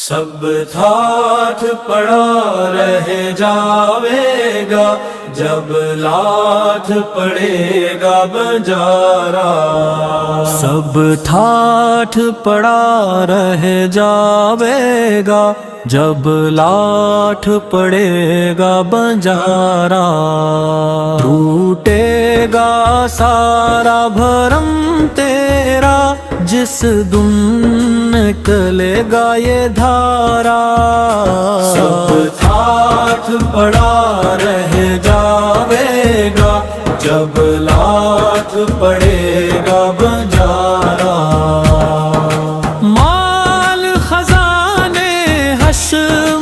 سب thought پڑا رہ جاوے گا جب لاٹھ پڑے گا بنجارا۔ سب تھاٹ پڑا رہ جاوے گا جب لاٹھ پڑے گا بنجارا۔ ٹوٹے گا سارا بھرم تیرا جس دن نکلے گا یہ دھارا۔ سب تھاٹ پڑا رہ جاوے گا جب لاٹھ پڑے گا بنجارا۔ مال خزانے حش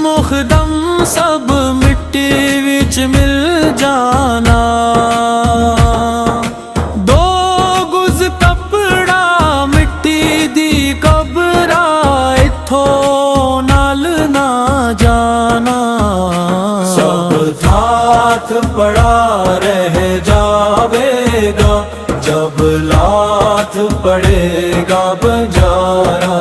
مخدم سب مٹی وچ مل جانا۔ دو گز کپڑا مٹی دی قبرا اتھوں نال نہ جانا۔ سب تھاٹ پڑا رہ جاوے گا جب لاٹھ پڑے گا بنجارا۔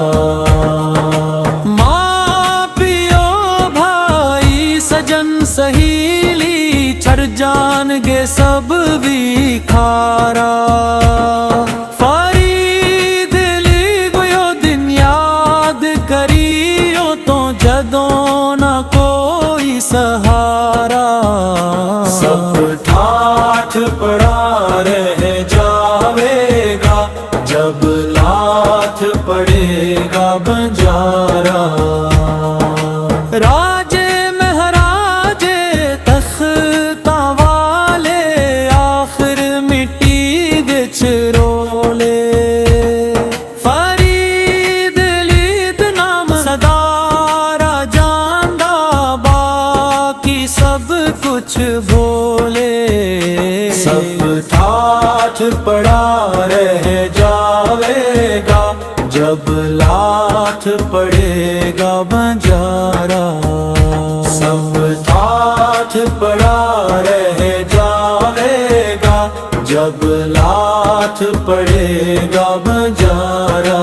ماں پیو بھائی سجن سہیلی چھڑ جان گے سب بھی کھارا۔ فرید لی گیو دن یاد کریو تو جدوں نہ کوئی سہارا۔ سب ٹھاٹھ پڑا رہ جاوے گا جب لاٹھ پڑے گا بنجارا۔ راجے مہاراجے تختاں والے آخر مٹی وچ رولے۔ فرید لیت نام صدارا جاندا باقی سب کچھ بھولے۔ سب ٹھاٹھ پڑا رہ جاوے گا جب لاٹھ پڑے گا بنجارا۔ سب ٹھاٹھ پڑا رہ جاوے گا جب لاٹھ پڑے گا بنجارا۔